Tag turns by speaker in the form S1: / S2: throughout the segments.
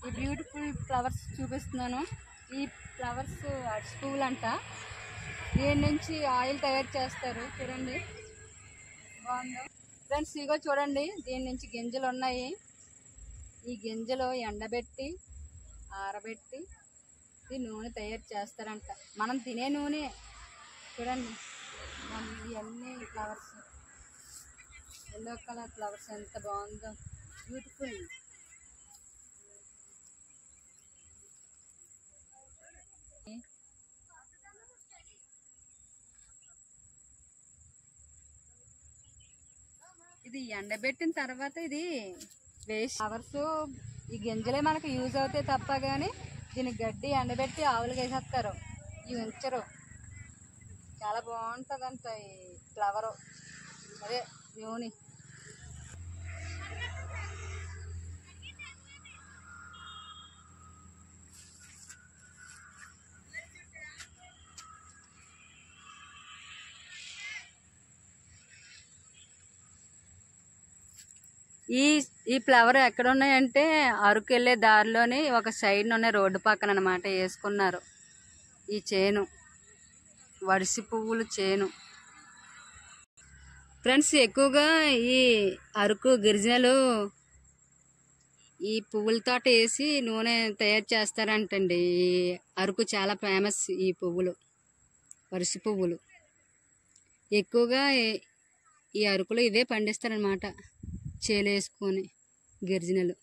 S1: ఈ beautiful flowers చూపిస్తున్నాను. ఈ ఫ్లవర్స్ అరటి పువ్వులు అంట. దీని నుంచి ఆయిల్ తయారు చేస్తారు. చూడండి బాగుందో ఫ్రెండ్స్. ఇగో చూడండి, దీని నుంచి గింజలు ఉన్నాయి. ఈ గింజలు ఎండబెట్టి ఆరబెట్టి ఈ నూనె తయారు చేస్తారంట. మనం తినే నూనె. చూడండి ఇవన్నీ ఫ్లవర్స్, ఎల్లో కలర్ ఫ్లవర్స్ ఎంత బాగుందో, బ్యూటిఫుల్. ఇది ఎండబెట్టిన తర్వాత ఇది వేస్ట్ ఫ్లవర్స్. ఈ గింజలే మనకు యూజ్ అవుతాయి తప్ప కానీ దీనికి గడ్డి ఎండబెట్టి ఆవులు వేసేస్తారు. ఇవి ఉంచరు. చాలా బాగుంటుందంట ఈ ఫ్లవరు, అదే నూనె. ఈ ఫ్లవర్ ఎక్కడ ఉన్నాయంటే అరకు వెళ్ళే దారిలోని ఒక సైడ్ ఉన్నాయి, రోడ్డు పక్కన అనమాట వేసుకున్నారు. ఈ చేను వడిసి పువ్వులు చేను ఫ్రెండ్స్. ఎక్కువగా ఈ అరకు గిరిజనులు ఈ పువ్వుల తోట వేసి నూనె తయారు చేస్తారంటండి. ఈ అరకు చాలా ఫేమస్. ఈ పువ్వులు వరిసి పువ్వులు ఎక్కువగా ఈ అరకులో ఇవే పండిస్తారనమాట, చేలు వేసుకొని గిరిజనులు.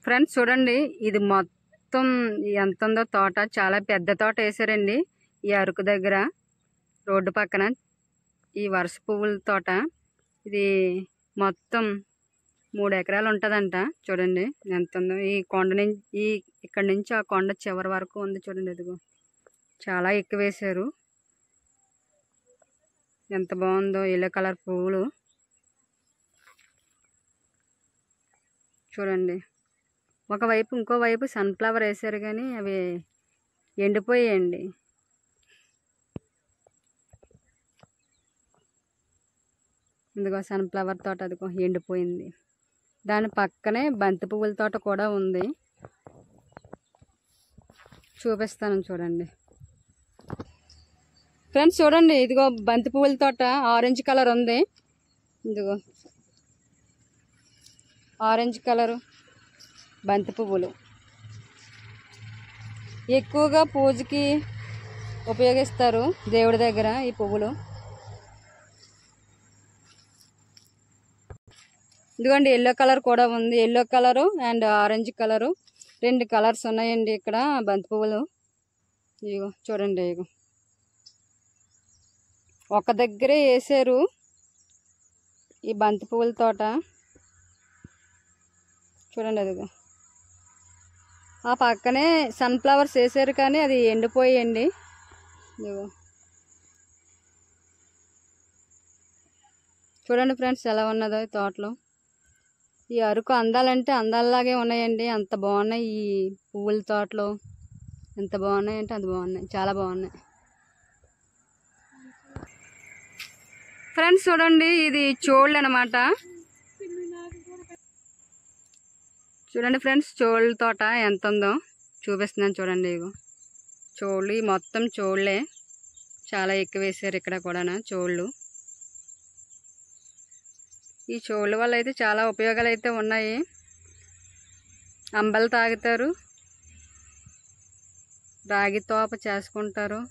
S1: ఫ్రెండ్స్ చూడండి, ఇది మొత్తం ఎంత ఉందో తోట. చాలా పెద్ద తోట వేసారండి ఈ అరకు దగ్గర, రోడ్డు పక్కన. ఈ వరుస పువ్వుల తోట ఇది మొత్తం 3 ఎకరాలు ఉంటుందంట. చూడండి ఎంత ఉందో. ఈ కొండ నుంచి ఇక్కడ నుంచి ఆ కొండ చివరి వరకు ఉంది. చూడండి ఇదిగో చాలా ఎక్కువ వేశారు. ఎంత బాగుందో ఎల్లో కలర్ పువ్వులు. చూడండి ఒకవైపు, ఇంకోవైపు సన్ఫ్లవర్ వేసారు కానీ అవి ఎండిపోయాయండి. ఇదిగో సన్ఫ్లవర్ తోట అదిగో ఎండిపోయింది. దాని పక్కనే బంతి పువ్వుల తోట కూడా ఉంది, చూపిస్తాను చూడండి ఫ్రెండ్స్. చూడండి ఇదిగో బంతి పువ్వుల తోట, ఆరెంజ్ కలర్ ఉంది. ఇదిగో ఆరెంజ్ కలరు బంతి పువ్వులు ఎక్కువగా పూజకి ఉపయోగిస్తారు దేవుడి దగ్గర ఈ పువ్వులు. ఇదిగోండి ఎల్లో కలర్ కూడా ఉంది. Yellow colour and orange colour, 2 colours ఉన్నాయండి ఇక్కడ బంతి పువ్వులు. ఇగో చూడండి, ఇగో ఒక దగ్గరే వేసారు ఈ బంతి పువ్వుల తోట. చూడండి అదిగో ఆ పక్కనే సన్ఫ్లవర్స్ వేసారు కానీ అది ఎండిపోయండి. ఇదిగో చూడండి ఫ్రెండ్స్ ఎలా ఉన్నదో ఈ తోటలో. ఈ అరకు అందాలంటే అందాలలాగే ఉన్నాయండి. అంత బాగున్నాయి ఈ పువ్వుల తోటలో. ఎంత బాగున్నాయి అంటే అంత బాగున్నాయి, చాలా బాగున్నాయి ఫ్రెండ్స్. చూడండి ఇది చోళ్ళు అనమాట. చూడండి ఫ్రెండ్స్, చోళ్ళ తోట ఎంత ఉందో చూపిస్తున్నాను చూడండి. ఇగో చోళ్ళు, మొత్తం చోళ్ళే. చాలా ఎక్కువ వేసారు ఇక్కడ కూడా చోళ్ళు. ఈ చోళ్ళ వల్ల అయితే చాలా ఉపయోగాలు అయితే ఉన్నాయి. అంబలు తాగుతారు, రాగి తోప చేసుకుంటారు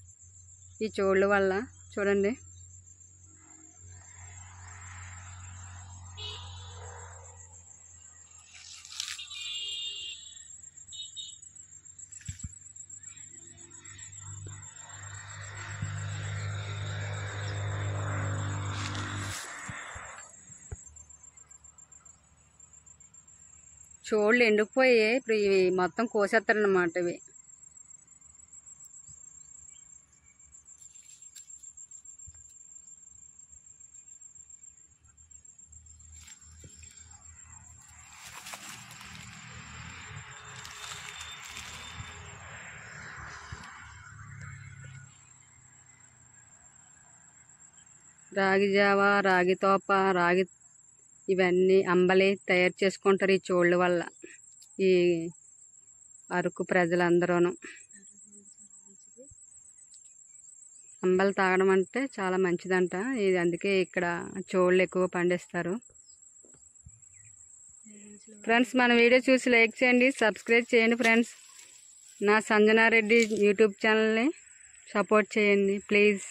S1: ఈ చోళ్ళ వల్ల. చూడండి చోళ్ళు ఎండిపోయి ఇప్పుడు ఇవి మొత్తం కోసేస్తారనమాట. ఇవి రాగి జావ, రాగి తోప, రాగి ఇవన్నీ అంబలి తయారు చేసుకుంటారు ఈ చోళ్ళ వల్ల. ఈ అరకు ప్రజలందరూను అంబలి తాగడం అంటే చాలా మంచిదంట. ఇది అందుకే ఇక్కడ చోళ్ళు ఎక్కువ పండిస్తారు. ఫ్రెండ్స్, మన వీడియో చూసి లైక్ చేయండి, సబ్స్క్రైబ్ చేయండి. ఫ్రెండ్స్, నా సంజనారెడ్డి యూట్యూబ్ ఛానల్ని సపోర్ట్ చేయండి ప్లీజ్.